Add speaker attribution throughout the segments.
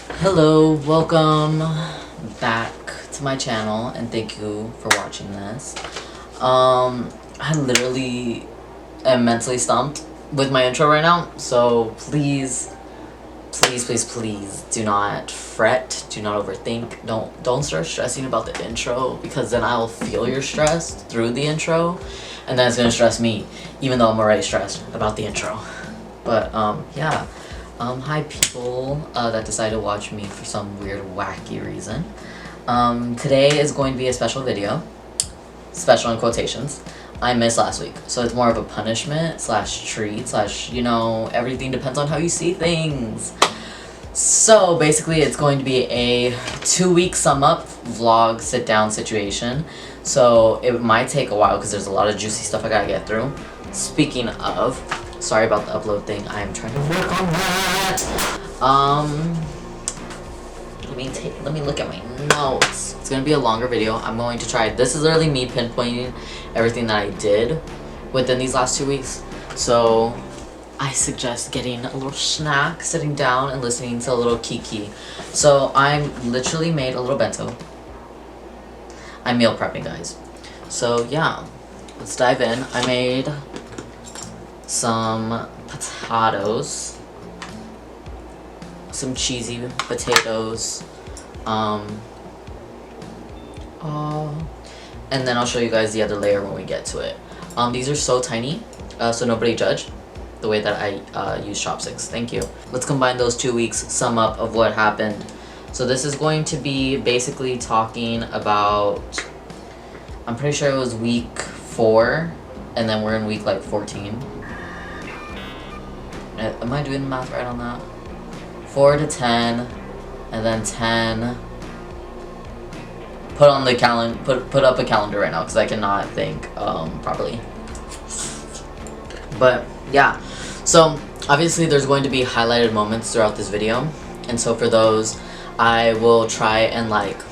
Speaker 1: Hello, welcome back to my channel and thank you for watching this. I literally am mentally stumped with my intro right now, so please do not fret, do not overthink, don't start stressing about the intro, because then I'll feel your stress through the intro and then it's gonna stress me even though I'm already stressed about the intro. But yeah. Hi people that decided to watch me for some weird wacky reason. Today is going to be a special video. Special in quotations. I missed last week, so it's more of a punishment slash treat slash, you know, everything depends on how you see things. So basically it's going to be a 2-week sum up vlog sit down situation. So it might take a while because there's a lot of juicy stuff I gotta get through. Speaking of, sorry about the upload thing. I am trying to work on that. Let me look at my notes. It's gonna be a longer video. I'm going to try. This is literally me pinpointing everything that I did within these last 2 weeks. So I suggest getting a little snack, sitting down, and listening to a little Keke. So I'm literally made a little bento. I'm meal prepping, guys. So yeah, let's dive in. I made some potatoes, some cheesy potatoes, and then I'll show you guys the other layer when we get to it. These are so tiny, so nobody judge the way that I use chopsticks. Thank you. Let's combine those 2 weeks, sum up of what happened. So this is going to be basically talking about, I'm pretty sure it was week 4, and then we're in week like 14. Am I doing the math right on that? 4 to 10, and then 10. Put on the calendar. Put up a calendar right now because I cannot think properly. But yeah, so obviously there's going to be highlighted moments throughout this video, and so for those, I will try and like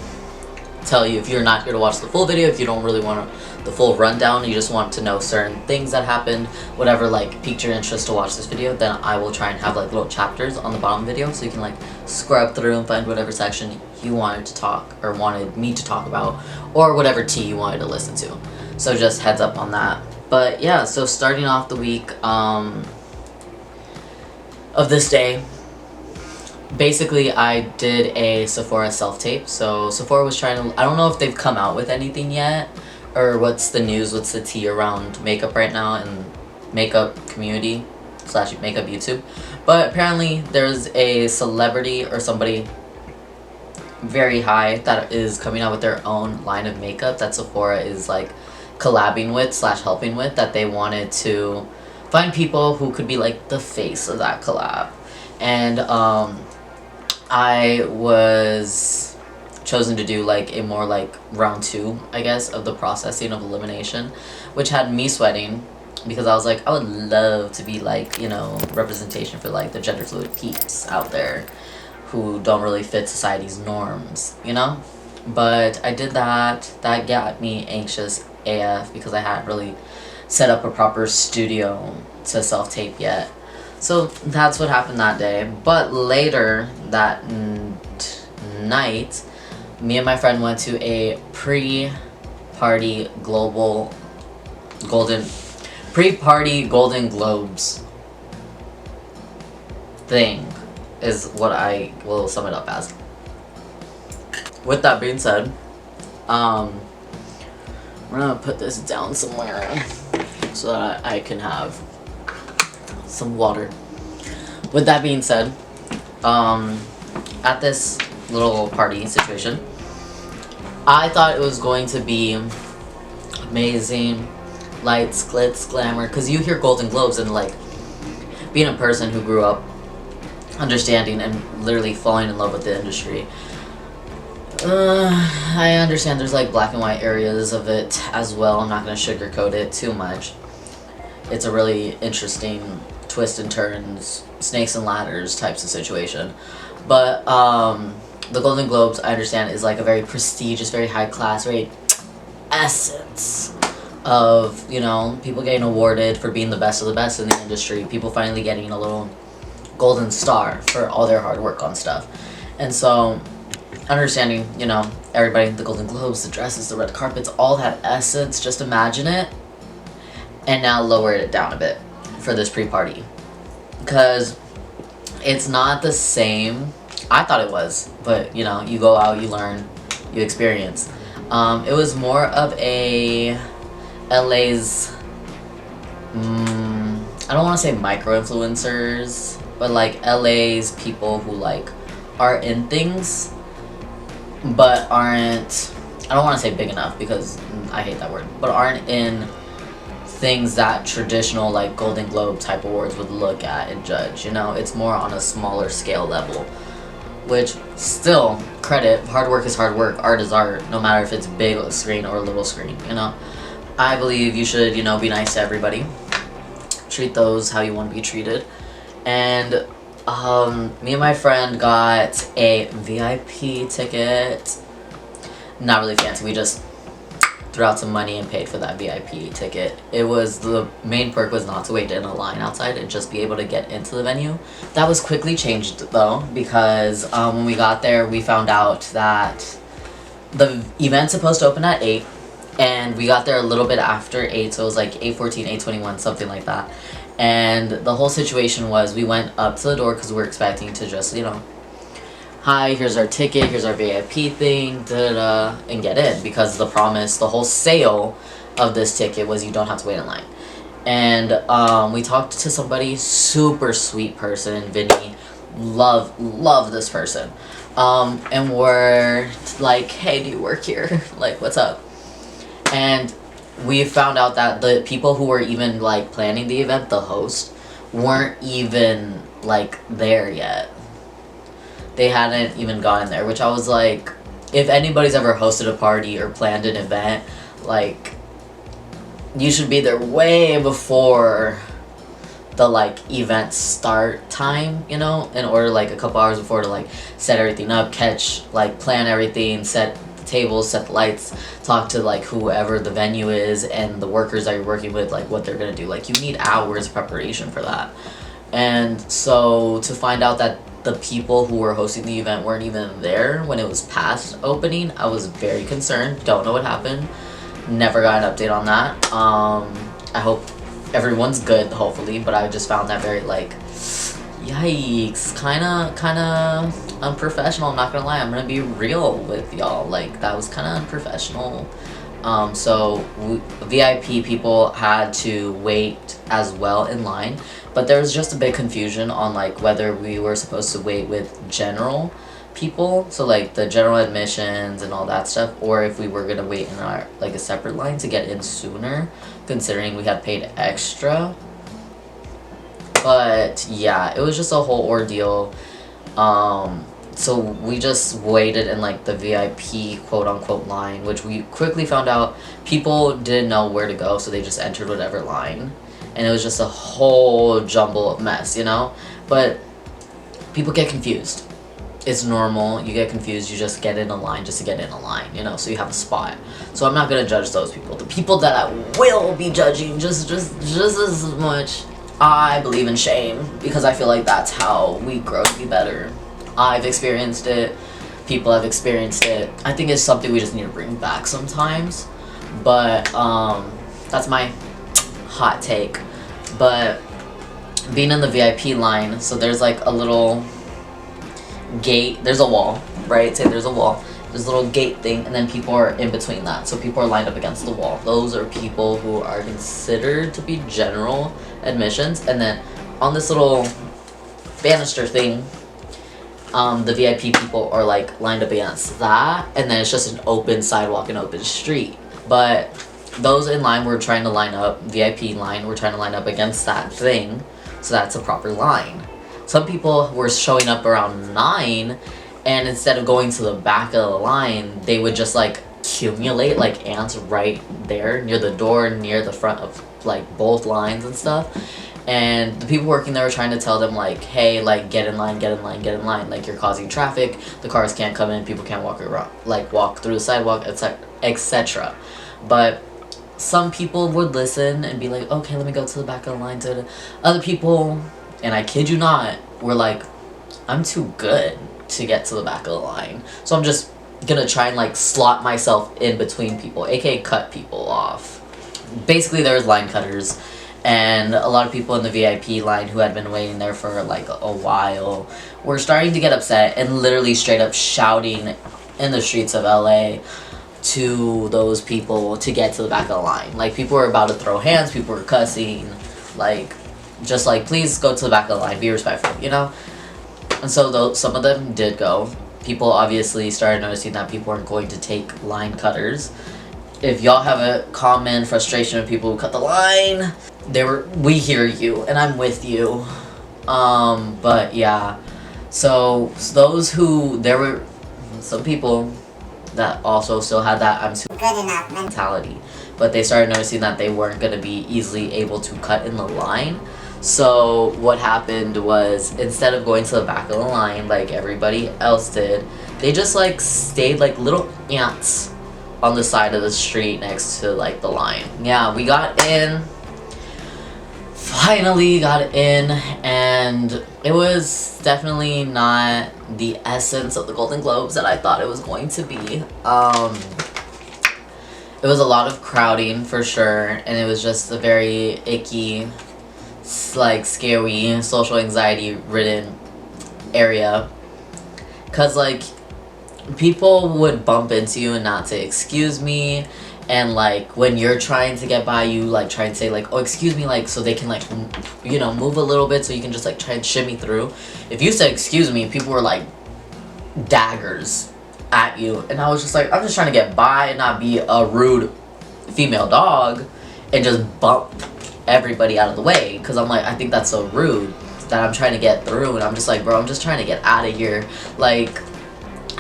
Speaker 1: tell you if you're not here to watch the full video, if you don't really want the full rundown, you just want to know certain things that happened, whatever like piqued your interest to watch this video, then I will try and have like little chapters on the bottom video so you can like scrub through and find whatever section you wanted to talk or wanted me to talk about, or whatever tea you wanted to listen to. So just heads up on that. But yeah, so starting off the week of this day, basically I did a Sephora self-tape. So Sephora was trying to, I don't know if they've come out with anything yet, or what's the news, what's the tea around makeup right now and makeup community slash makeup YouTube. But apparently there's a celebrity or somebody very high that is coming out with their own line of makeup that Sephora is like collabing with slash helping with, that they wanted to find people who could be like the face of that collab. And I was chosen to do like a more like round 2, I guess, of the processing of elimination, which had me sweating because I was like, I would love to be like, you know, representation for like the gender fluid peeps out there who don't really fit society's norms, you know. But I did that. That got me anxious AF because I hadn't really set up a proper studio to self-tape yet. So that's what happened that day. But later that night, me and my friend went to a pre-party Golden Globes thing, is what I will sum it up as. With that being said, we're gonna put this down somewhere so that I can have some water. With that being said, at this little party situation, I thought it was going to be amazing, lights, glitz, glamour, because you hear Golden Globes and like being a person who grew up understanding and literally falling in love with the industry, I understand there's like black and white areas of it as well. I'm not going to sugarcoat it too much. It's a really interesting twists and turns, snakes and ladders types of situation. But the Golden Globes, I understand, is like a very prestigious, very high class, very essence of, you know, people getting awarded for being the best of the best in the industry, people finally getting a little golden star for all their hard work on stuff. And so, understanding, you know, everybody, the Golden Globes, the dresses, the red carpets, all that essence, just imagine it, and now lower it down a bit for this pre-party. Because it's not the same. I thought it was, but you know, you go out, you learn, you experience. It was more of a LA's, I don't want to say micro-influencers, but like LA's people who like are in things, but aren't, I don't want to say big enough because I hate that word, but aren't in things that traditional like Golden Globe type awards would look at and judge. You know, it's more on a smaller scale level, which still credit, hard work is hard work, art is art, no matter if it's big screen or little screen. You know, I believe you should, you know, be nice to everybody, treat those how you want to be treated. And me and my friend got a VIP ticket. Not really fancy, we just threw out some money and paid for that VIP ticket. It was, the main perk was not to wait in a line outside and just be able to get into the venue. That was quickly changed though, because when we got there we found out that the event's supposed to open at 8, and we got there a little bit after 8, so it was like 8:14, 8:21, something like that. And the whole situation was, we went up to the door because we were expecting to just, you know, hi, here's our ticket, here's our VIP thing, da-da, and get in, because the promise, the whole sale of this ticket was you don't have to wait in line. And we talked to somebody, super sweet person, Vinny, love this person, and we're like, hey, do you work here? Like, what's up? And we found out that the people who were even like planning the event, the host, weren't even like there yet. They hadn't even gotten there, which I was like, if anybody's ever hosted a party or planned an event, like, you should be there way before the like event start time, you know, in order like a couple hours before to like set everything up, plan everything, set the tables, set the lights, talk to like whoever the venue is and the workers that you're working with, like what they're gonna do. Like, you need hours of preparation for that. And so to find out that the people who were hosting the event weren't even there when it was past opening, I was very concerned. Don't know what happened. Never got an update on that. I hope everyone's good, hopefully, but I just found that very like, yikes, kinda unprofessional. I'm not gonna lie, I'm gonna be real with y'all. Like, that was kinda unprofessional. So VIP people had to wait as well in line, but there was just a big confusion on like whether we were supposed to wait with general people, so like the general admissions and all that stuff, or if we were gonna wait in our like a separate line to get in sooner, considering we had paid extra. But yeah, it was just a whole ordeal. So we just waited in like the VIP quote unquote line, which we quickly found out people didn't know where to go, so they just entered whatever line, and it was just a whole jumble of mess, you know. But people get confused. It's normal. You get confused. You just get in a line just to get in a line, you know, so you have a spot. So I'm not gonna judge those people. The people that I will be judging just as much, I believe in shame, because I feel like that's how we grow to be better. I've experienced it. People have experienced it. I think it's something we just need to bring back sometimes. But that's my hot take. But being in the VIP line, so there's like a little gate, there's a wall, right? Say there's a wall, there's a little gate thing, and then people are in between that, so people are lined up against the wall. Those are people who are considered to be general admissions. And then on this little banister thing, the VIP people are like lined up against that, and then it's just an open sidewalk and open street. But those in line were trying to line up, VIP line, were trying to line up against that thing, so that's a proper line. Some people were showing up around 9, and instead of going to the back of the line, they would just like accumulate like ants right there near the door, near the front of like both lines and stuff. And the people working there were trying to tell them like, hey, like, get in line, get in line, get in line. Like, you're causing traffic, the cars can't come in, people can't walk around, like walk through the sidewalk, etc. But some people would listen and be like, okay, let me go to the back of the line. Other people, and I kid you not, were like, I'm too good to get to the back of the line. So I'm just gonna try and like slot myself in between people, aka cut people off. Basically, there's line cutters, and a lot of people in the VIP line who had been waiting there for like a while were starting to get upset and literally straight up shouting in the streets of LA to those people to get to the back of the line. Like, people were about to throw hands, people were cussing, like, just like, please go to the back of the line, be respectful, you know? And so though some of them did go, people obviously started noticing that people weren't going to take line cutters. If y'all have a common frustration of people who cut the line, we hear you, and I'm with you. But yeah. So there were some people that also still had that I'm too good enough mentality. But they started noticing that they weren't going to be easily able to cut in the line. So what happened was, instead of going to the back of the line like everybody else did, they just like stayed like little ants on the side of the street next to like the line. Yeah, we got in. Finally got in, and it was definitely not the essence of the Golden Globes that I thought it was going to be. It was a lot of crowding for sure, and it was just a very icky, like scary, social anxiety ridden area. Cause like people would bump into you and not say excuse me. And like when you're trying to get by, you like try and say like, oh excuse me, like so they can like, you know, move a little bit so you can just like try and shimmy through. If you said excuse me, people were like daggers at you, and I was just like, I'm just trying to get by and not be a rude female dog and just bump everybody out of the way, because I'm like, I think that's so rude that I'm trying to get through, and I'm just like, bro, I'm just trying to get out of here. Like,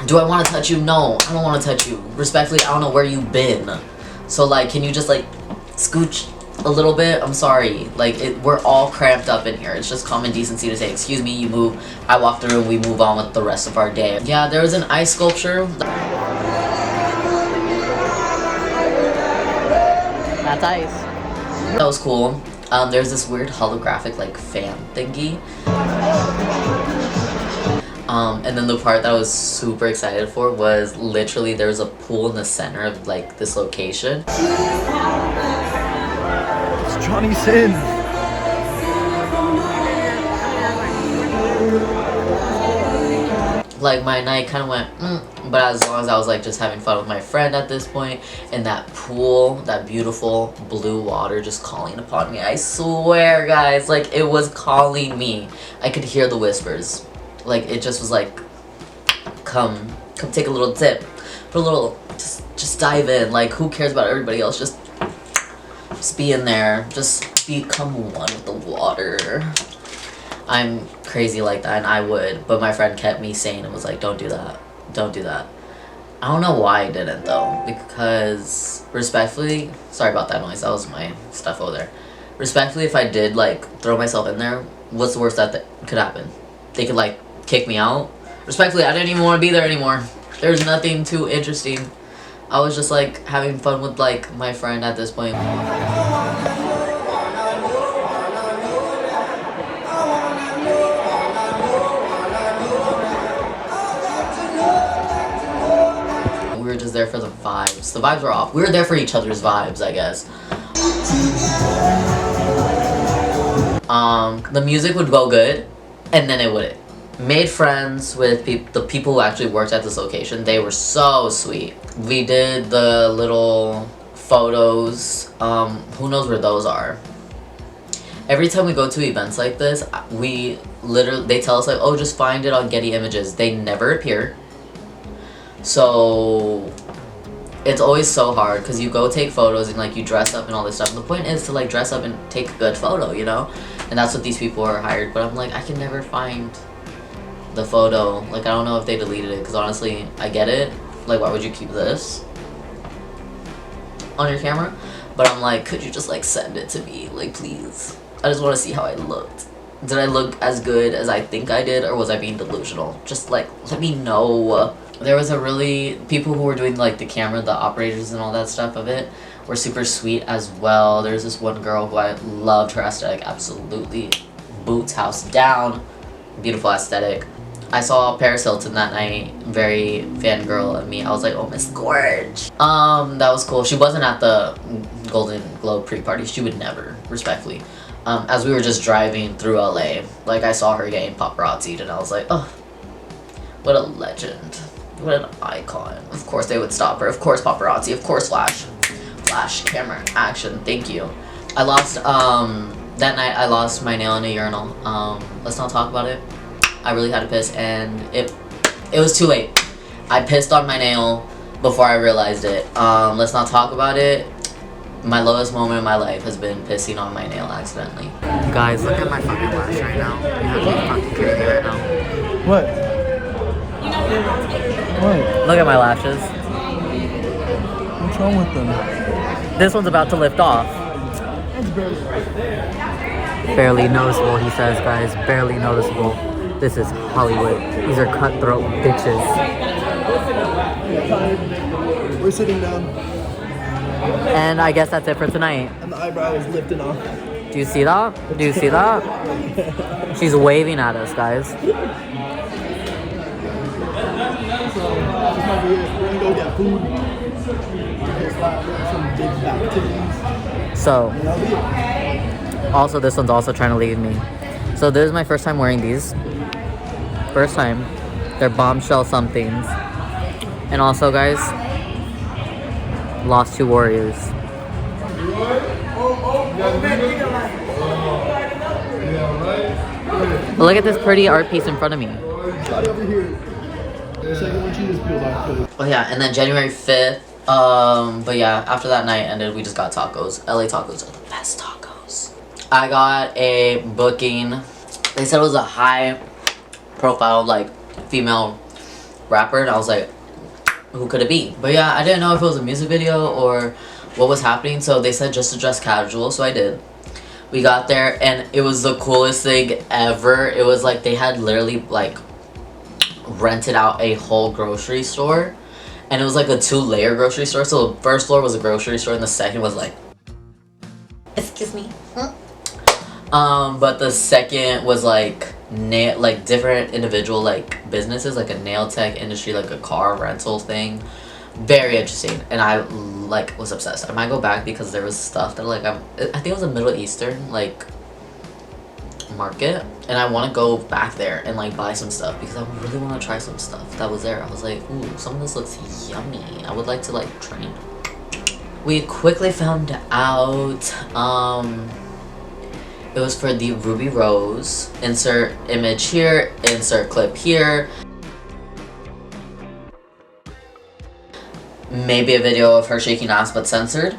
Speaker 1: do I want to touch you? No, I don't want to touch you. Respectfully, I don't know where you've been. So, like, can you just, like, scooch a little bit? I'm sorry. Like, we're all cramped up in here. It's just common decency to say, excuse me, you move, I walk through, and we move on with the rest of our day. Yeah, there was an ice sculpture. That's ice. That was cool. There's this weird holographic, like, fan thingy. And then the part that I was super excited for was literally there was a pool in the center of like this location.
Speaker 2: It's Johnny Sin.
Speaker 1: Like my night kind of went, but as long as I was like just having fun with my friend at this point, and that pool, that beautiful blue water just calling upon me. I swear, guys, like it was calling me. I could hear the whispers. Like it just was like, come take a little dip, put a little, just dive in. Like who cares about everybody else? Just be in there. Just become one with the water. I'm crazy like that, and I would, but my friend kept me sane and was like, don't do that. Don't do that. I don't know why I didn't though, because respectfully, sorry about that noise. That was my stuff over there. Respectfully, if I did like throw myself in there, what's the worst that could happen? They could like kick me out. Respectfully, I didn't even want to be there anymore. There's nothing too interesting. I was just like having fun with like my friend at this point. We were just there for the vibes. The vibes were off. We were there for each other's vibes, I guess. The music would go good, and then it wouldn't. Made friends with the people who actually worked at this location. They were so sweet. We did the little photos. Who knows where those are? Every time we go to events like this, they tell us like, oh, just find it on Getty Images. They never appear. So it's always so hard because you go take photos and like you dress up and all this stuff. And the point is to like dress up and take a good photo, you know? And that's what these people are hired. But I'm like, I can never find the photo. Like, I don't know if they deleted it, because honestly, I get it. Like, why would you keep this on your camera? But I'm like, could you just like send it to me? Like, please. I just want to see how I looked. Did I look as good as I think I did, or was I being delusional? Just like, let me know. There was people who were doing like the camera, the operators and all that stuff of it were super sweet as well. There's this one girl who I loved her aesthetic, absolutely. Boots house down, beautiful aesthetic. I saw Paris Hilton that night. Very fangirl of me. I was like, oh, Miss Gorge. That was cool. She wasn't at the Golden Globe pre-party. She would never, respectfully. As we were just driving through LA, like I saw her getting paparazzi'd and I was like, oh, what a legend. What an icon. Of course they would stop her. Of course paparazzi. Of course flash. Flash, camera, action. Thank you. I lost, that night I lost my nail in a urinal. Let's not talk about it. I really had to piss and it was too late. I pissed on my nail before I realized it. Let's not talk about it. My lowest moment in my life has been pissing on my nail accidentally. Guys, look at my fucking lash right now. You have to be fucking kidding me right now.
Speaker 2: What? What?
Speaker 1: Look at my lashes.
Speaker 2: What's wrong with them?
Speaker 1: This one's about to lift off.
Speaker 2: That's
Speaker 1: Barely noticeable, he says, guys. Barely noticeable. This is Hollywood. These are cutthroat bitches.
Speaker 2: We're sitting down.
Speaker 1: And I guess that's it for tonight.
Speaker 2: And the eyebrow is lifting off.
Speaker 1: Do you see that? Do you see that? She's waving at us, guys.
Speaker 2: So, we're gonna go get food. Some big activities.
Speaker 1: So, also this one's also trying to leave me. So this is my first time wearing these. First time. They're bombshell somethings. And also, guys, lost 2 warriors. But look at this pretty art piece in front of me. Oh yeah, and then January 5th. But yeah, after that night ended, we just got tacos. LA tacos are the best tacos. I got a booking. They said it was a high profile, like, female rapper, and I was like, who could it be? But yeah, I didn't know if it was a music video or what was happening, so they said just to dress casual, so I did. We got there, and it was the coolest thing ever. It was like they had literally, like, rented out a whole grocery store, and it was like a 2-layer grocery store. So the first floor was a grocery store, and the second was like, excuse me, but the second was like different individual like businesses, like a nail tech industry, like a car rental thing. Very interesting, and I like was obsessed. I might go back because there was stuff that like I think it was a Middle Eastern like market, and I want to go back there and like buy some stuff because I really want to try some stuff that was there. I was like, ooh, some of this looks yummy. I would like to like try. We quickly found out it was for the Ruby Rose. Insert image here, insert clip here. Maybe a video of her shaking ass, but censored.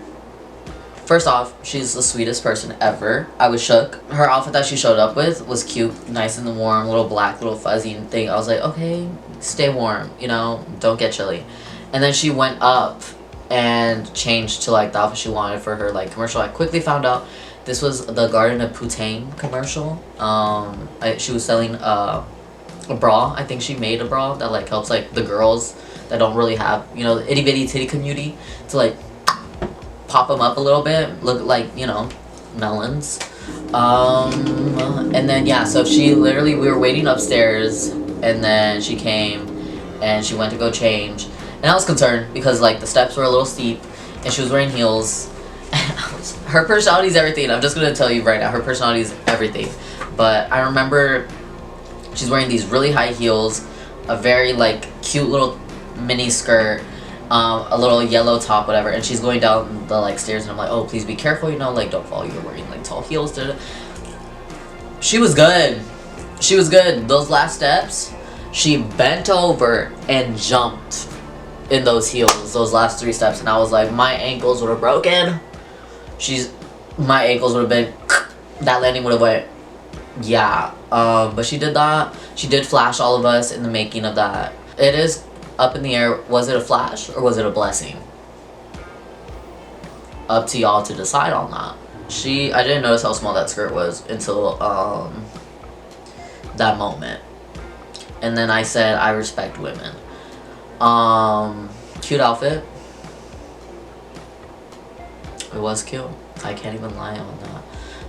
Speaker 1: First off, she's the sweetest person ever. I was shook. Her outfit that she showed up with was cute, nice and warm, little black, little fuzzy thing. I was like, okay, stay warm, you know, don't get chilly. And then she went up and changed to like the outfit she wanted for her like commercial. I quickly found out this was the Garden of Putain commercial. She was selling a bra. I think she made a bra that like helps like the girls that don't really have, you know, the itty bitty titty community to like pop them up a little bit, look like, you know, melons. And then yeah, so she literally, we were waiting upstairs, and then she came and she went to go change, and I was concerned because like the steps were a little steep and she was wearing heels. Her personality is everything. I'm just gonna tell you right now, her personality is everything. But I remember she's wearing these really high heels, a very like cute little mini skirt, a little yellow top, whatever, and she's going down the like stairs, and I'm like, oh, please be careful, you know, like don't fall, you're wearing like tall heels. She was good. She was good. Those last steps, she bent over and jumped in those heels, those last 3 steps, and I was like, my ankles would have broken. My ankles would have been, that landing would have went, yeah. But she did that. She did flash all of us in the making of that. It is up in the air. Was it a flash or was it a blessing? Up to y'all to decide on that. I didn't notice how small that skirt was until that moment. And then I said, I respect women. Cute outfit. It was cute. I can't even lie on that.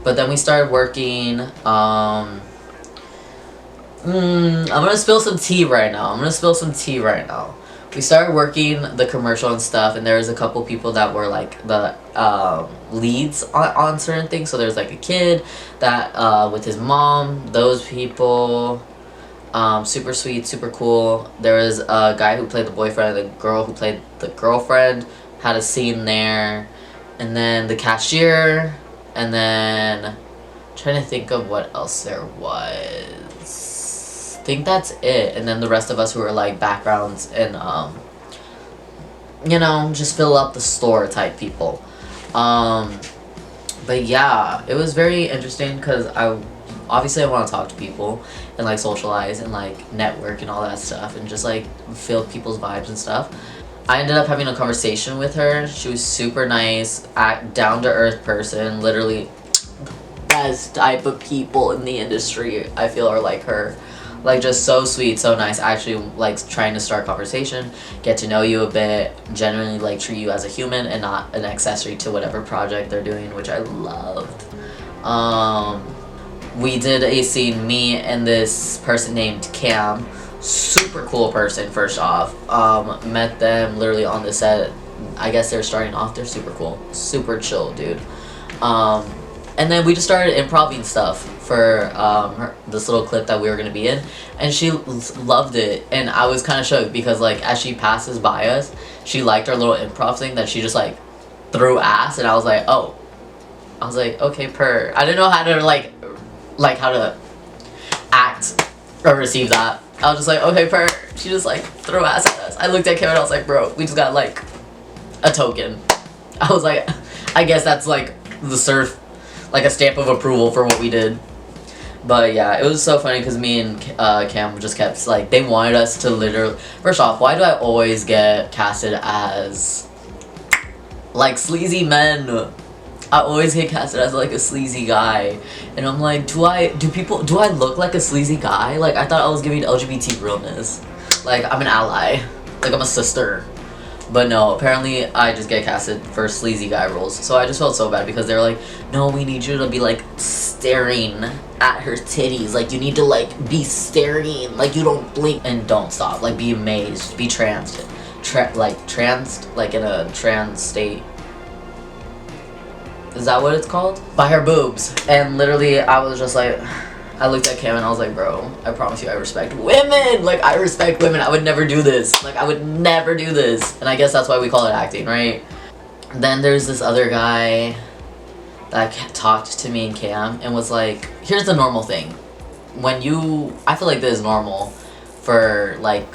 Speaker 1: But then we started working. I'm gonna spill some tea right now. We started working the commercial and stuff, and there was a couple people that were like the leads on certain things. So there's like a kid that with his mom, those people, super sweet, super cool. There was a guy who played the boyfriend, the girl who played the girlfriend had a scene there, and then the cashier, and then trying to think of what else there was. I think that's it, and then the rest of us who were like backgrounds and you know, just fill up the store type people. But yeah, it was very interesting because I want to talk to people and like socialize and like network and all that stuff and just like feel people's vibes and stuff. I ended up having a conversation with her. She was super nice, down to earth person, literally best type of people in the industry I feel are like her. Like just so sweet, so nice, actually like trying to start conversation, get to know you a bit, genuinely like treat you as a human and not an accessory to whatever project they're doing, which I loved. We did a scene, me and this person named Cam, super cool person first off. Met them literally on the set. I guess they're starting off, they're super cool, super chill dude. And then we just started improvising stuff for this little clip that we were going to be in. And she loved it. And I was kind of shocked because, like, as she passes by us, she liked our little improv thing that she just, like, threw ass. And I was like, oh. I was like, okay, purr. I didn't know how to, like how to act or receive that. I was just like, okay, purr. She just, like, threw ass at us. I looked at Kevin and I was like, bro, we just got, like, a token. I was like, I guess that's, like, the surf. Like a stamp of approval for what we did. But yeah, it was so funny because me and Cam just kept like, they wanted us to literally, first off, why do I always get casted as like sleazy men? I always get casted as like a sleazy guy, and I'm like, do I look like a sleazy guy? Like I thought I was giving LGBT realness, like I'm an ally, like I'm a sister. But no, apparently I just get casted for sleazy guy roles. So I just felt so bad because they were like, no, we need you to be like staring at her titties. Like you need to like be staring, like you don't blink and don't stop. Like be amazed, be tranced, like in a trans state. Is that what it's called? By her boobs. And literally I was just like, I looked at Cam and I was like, bro, I promise you I respect women! Like, I respect women. I would never do this. Like, I would never do this. And I guess that's why we call it acting, right? Then there's this other guy that talked to me and Cam and was like, here's the normal thing. I feel like this is normal for, like,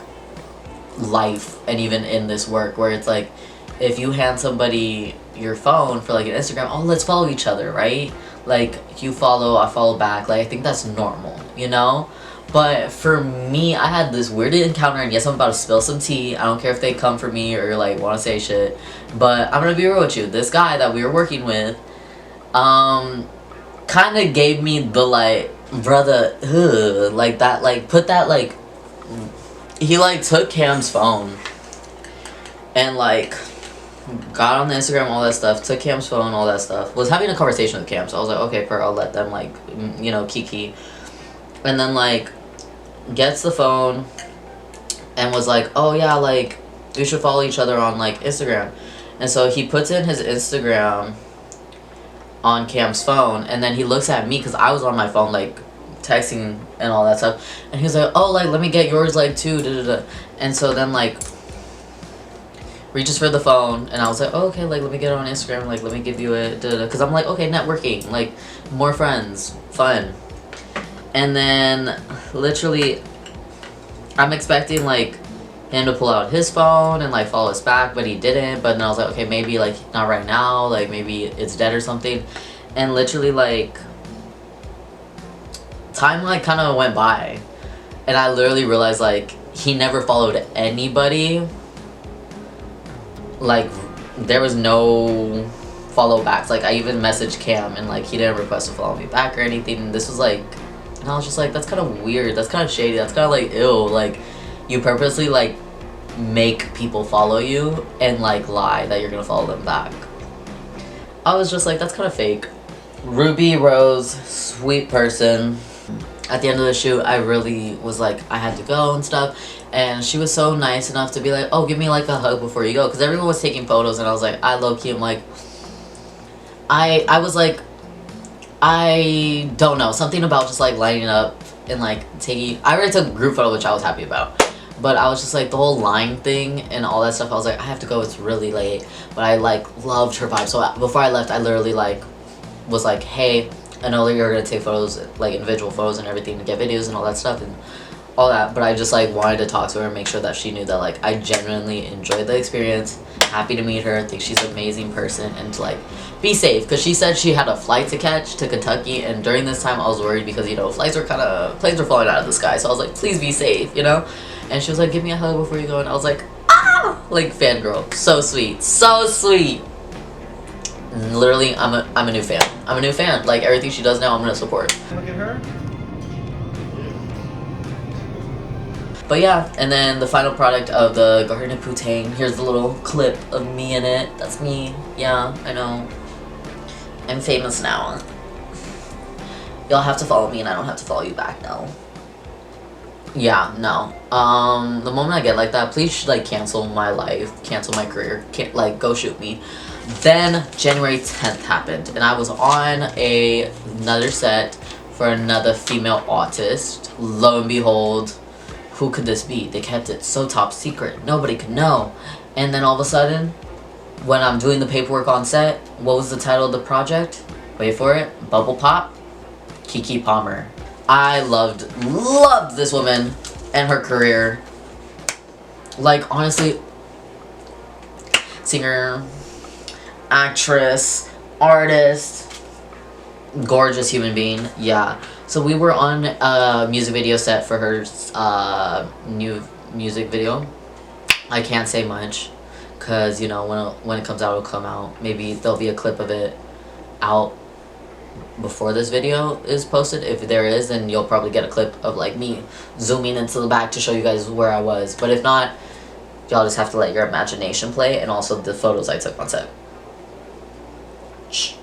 Speaker 1: life and even in this work where it's like, if you hand somebody your phone for, like, an Instagram, oh, let's follow each other, right? Like, you follow, I follow back. Like, I think that's normal, you know? But for me, I had this weird encounter, and yes, I'm about to spill some tea. I don't care if they come for me or, like, want to say shit. But I'm gonna be real with you. This guy that we were working with, kind of gave me the, like, brother, like, that, like, put that, like, he, like, took Cam's phone and, like, got on the Instagram, all that stuff, took Cam's phone, all that stuff, was having a conversation with Cam, so I was like, okay, I'll let them, like, you know, Keke, and then, like, gets the phone, and was like, oh, yeah, like, we should follow each other on, like, Instagram, and so he puts in his Instagram on Cam's phone, and then he looks at me, because I was on my phone, like, texting and all that stuff, and he's like, oh, like, let me get yours, like, too, da-da-da, and so then, like, reaches for the phone, and I was like, oh, okay, like, let me get it on Instagram, like, let me give you it, because I'm like, okay, networking, like, more friends, fun. And then, literally, I'm expecting, like, him to pull out his phone and, like, follow us back, but he didn't, but then I was like, okay, maybe, like, not right now, like, maybe it's dead or something, and literally, like, time, like, kind of went by, and I literally realized, like, he never followed anybody. Like, there was no follow backs. Like, I even messaged Cam and, like, he didn't request to follow me back or anything. And this was, like, and I was just like, that's kind of weird. That's kind of shady. That's kind of, like, ew. Like, you purposely, like, make people follow you and, like, lie that you're gonna follow them back. I was just like, that's kind of fake. Ruby Rose, sweet person. at the end of the shoot, I really was like, I had to go and stuff. And she was so nice enough to be like, oh, give me like a hug before you go. Because everyone was taking photos and I was like, I low-key am like, I was like, I don't know. Something about just like lining up and like taking, I already took a group photo, which I was happy about. But I was just like, the whole line thing and all that stuff, I was like, I have to go, it's really late. But I like loved her vibe. So before I left, I literally like was like, hey, I know that you're gonna take photos, like individual photos and everything to get videos and all that stuff and all that, but I just like wanted to talk to her and make sure that she knew that like I genuinely enjoyed the experience, happy to meet her, think she's an amazing person, and to like be safe, because she said she had a flight to catch to Kentucky, and during this time I was worried because, you know, planes were falling out of the sky, so I was like, please be safe, you know. And she was like, give me a hug before you go, and I was like, ah, like fangirl. So sweet, so sweet. Literally, I'm a new fan. I'm a new fan. Like, everything she does now, I'm gonna support.
Speaker 2: Look at her.
Speaker 1: But yeah, and then the final product of the Garden of Putang. Here's the little clip of me in it. That's me. Yeah, I know. I'm famous now. Y'all have to follow me and I don't have to follow you back now. Yeah, no. The moment I get like that, please like cancel my life, cancel my career, like go shoot me. Then January 10th happened and I was on another set for another female artist. Lo and behold, who could this be? They kept it so top secret, nobody could know. And then all of a sudden, when I'm doing the paperwork on set, what was the title of the project? Wait for it, Bubble Pop, Keke Palmer. I loved this woman and her career. Like, honestly, singer, actress, artist, gorgeous human being. Yeah. So we were on a music video set for her new music video. I can't say much because, you know, when it comes out, it'll come out. Maybe there'll be a clip of it out before this video is posted. If there is, then you'll probably get a clip of like me zooming into the back to show you guys where I was. But if not, y'all just have to let your imagination play, and also the photos I took on set. Shh.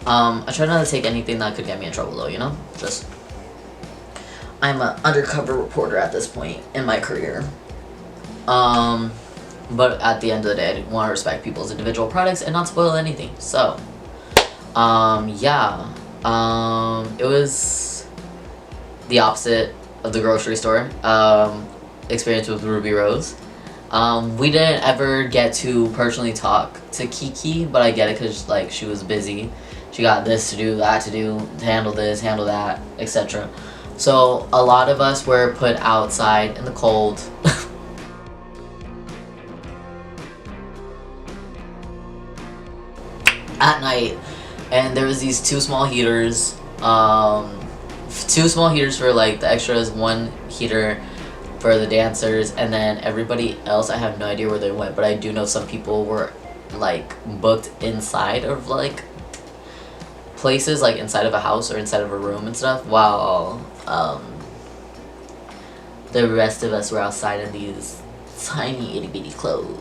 Speaker 1: I try not to take anything that could get me in trouble though, you know? Just, I'm an undercover reporter at this point in my career. But at the end of the day, I want to respect people's individual products and not spoil anything. So, yeah. It was the opposite of the grocery store experience with Ruby Rose. We didn't ever get to personally talk to Keke, but I get it because like she was busy. She got this to do, that to do, to handle this, handle that, etc. So a lot of us were put outside in the cold. At night, and there was these two small heaters for like the extras, one heater for the dancers, and then everybody else I have no idea where they went, but I do know some people were like booked inside of like places, like inside of a house or inside of a room and stuff, while the rest of us were outside in these tiny itty bitty clothes.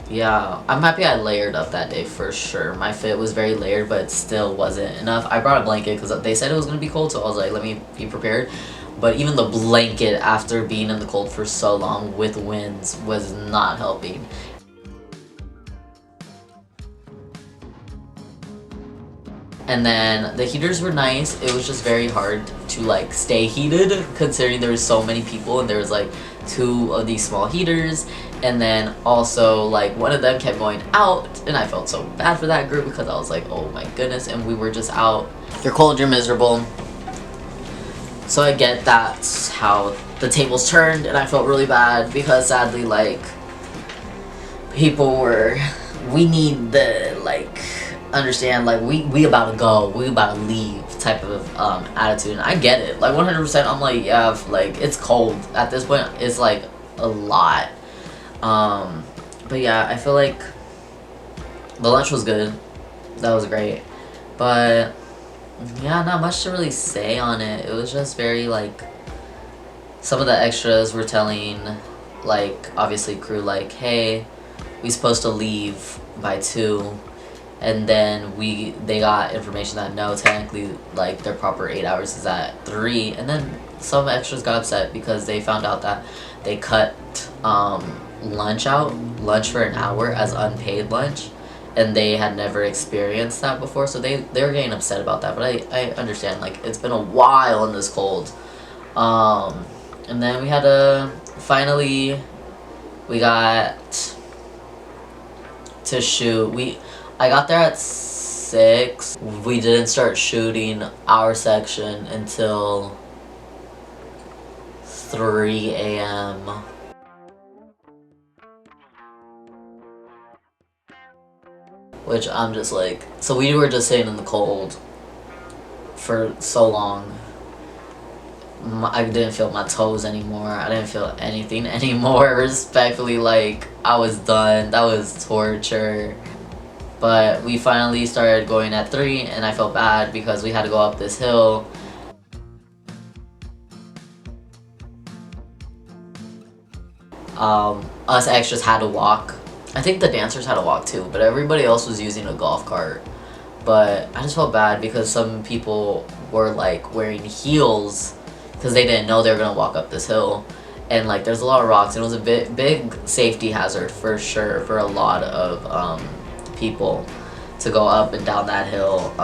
Speaker 1: Yeah, I'm happy I layered up that day for sure. My fit was very layered, but it still wasn't enough. I brought a blanket because they said it was going to be cold, so I was like, let me be prepared. But even the blanket, after being in the cold for so long with winds, was not helping. And then the heaters were nice. It was just very hard to like stay heated considering there was so many people and there was like two of these small heaters. And then also like one of them kept going out and I felt so bad for that group because I was like, oh my goodness, and we were just out. You're cold, you're miserable. So I get that's how the tables turned, and I felt really bad because sadly like people were, we need the like understand like we about to go, we about to leave type of attitude, and I get it like 100%. I'm like, yeah, like it's cold at this point, it's like a lot. But yeah, I feel like the lunch was good, that was great, but yeah, not much to really say on it. It was just very like, some of the extras were telling like obviously crew like, hey, we supposed to leave by 2, and then they got information that no, technically like their proper 8 hours is at 3, and then some extras got upset because they found out that they cut lunch for an hour as unpaid lunch, and they had never experienced that before, so they were getting upset about that. But I understand, like, it's been a while in this cold. And then we had to finally, we got to shoot. I got there at 6. We didn't start shooting our section until 3 a.m. Which I'm just like, so we were just sitting in the cold for so long. I didn't feel my toes anymore. I didn't feel anything anymore. Respectfully, like, I was done. That was torture. But we finally started going at 3, and I felt bad because we had to go up this hill. Us extras had to walk. I think the dancers had to walk too, but everybody else was using a golf cart. But I just felt bad because some people were like wearing heels because they didn't know they were gonna walk up this hill, and like there's a lot of rocks, and it was a big safety hazard for sure for a lot of people to go up and down that hill.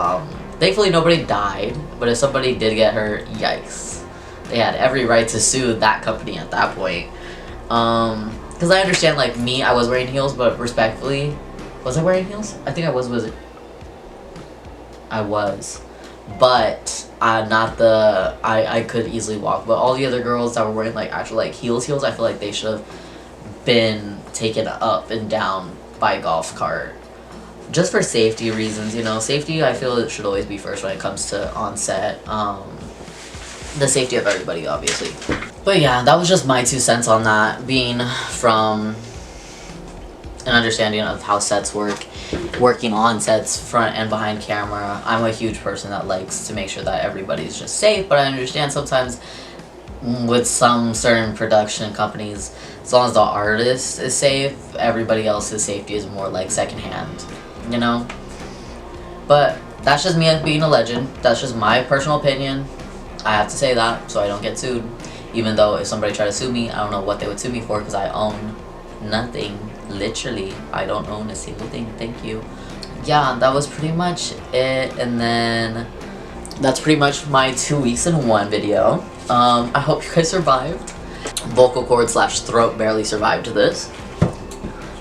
Speaker 1: Thankfully nobody died, but if somebody did get hurt, yikes. They had every right to sue that company at that point. Because I understand, like, me, I was wearing heels, but respectfully, was I wearing heels? I think I was it? I was. But, I could easily walk. But all the other girls that were wearing, like, actual, like, heels, I feel like they should have been taken up and down by a golf cart. Just for safety reasons, you know. Safety, I feel it should always be first when it comes to on-set. The safety of everybody, obviously. But yeah, that was just my 2 cents on that, being from an understanding of how sets work, working on sets front and behind camera. I'm a huge person that likes to make sure that everybody's just safe, but I understand sometimes with some certain production companies, as long as the artist is safe, everybody else's safety is more like secondhand, you know? But that's just me being a legend. That's just my personal opinion. I have to say that so I don't get sued. Even though if somebody tried to sue me, I don't know what they would sue me for because I own nothing. Literally, I don't own a single thing. Thank you. Yeah, that was pretty much it. And then that's pretty much my 2 weeks in 1 video. I hope you guys survived. Vocal cord / throat barely survived this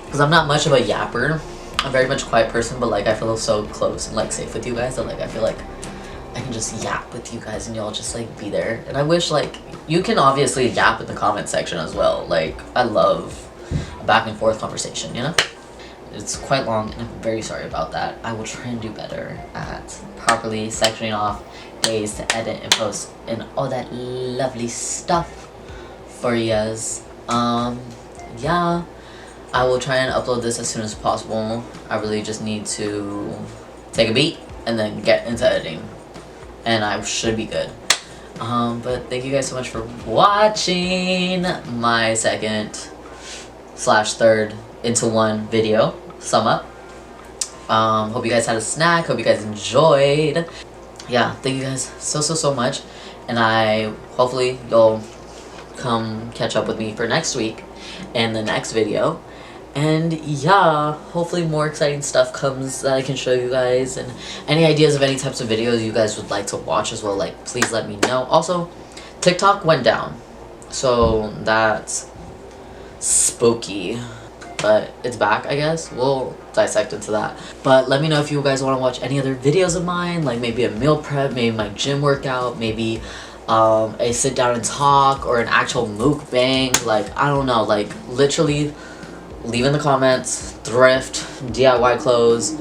Speaker 1: because I'm not much of a yapper. I'm very much a quiet person, but like I feel so close and like safe with you guys that like I feel like I can just yap with you guys and y'all just like be there. And I wish like you can obviously yap in the comment section as well. Like I love a back and forth conversation, you know? It's quite long and I'm very sorry about that. I will try and do better at properly sectioning off days to edit and post and all that lovely stuff for yous. Yeah, I will try and upload this as soon as possible. I really just need to take a beat and then get into editing. And I should be good. But thank you guys so much for watching my 2nd / 3rd into 1 video sum up. Hope you guys had a snack. Hope you guys enjoyed. Yeah, thank you guys so much. And hopefully you'll come catch up with me for next week in the next video. And yeah, hopefully more exciting stuff comes that I can show you guys, and any ideas of any types of videos you guys would like to watch as well, like please let me know. Also, TikTok went down, so that's spooky, but it's back, I guess. We'll dissect into that. But let me know if you guys want to watch any other videos of mine, like maybe a meal prep, maybe my gym workout, maybe a sit down and talk, or an actual mukbang. Like I don't know, like literally leave in the comments, thrift, DIY clothes,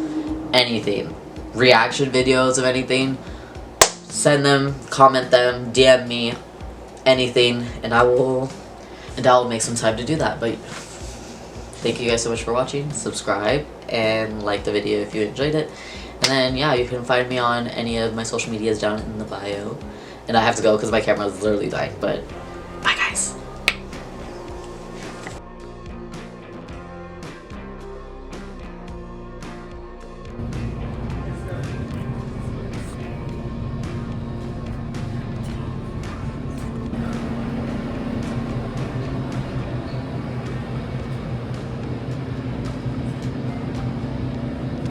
Speaker 1: anything. Reaction videos of anything. Send them, comment them, DM me, anything, and I will make some time to do that. But thank you guys so much for watching. Subscribe and like the video if you enjoyed it. And then yeah, you can find me on any of my social medias down in the bio. And I have to go because my camera is literally dying, but bye guys.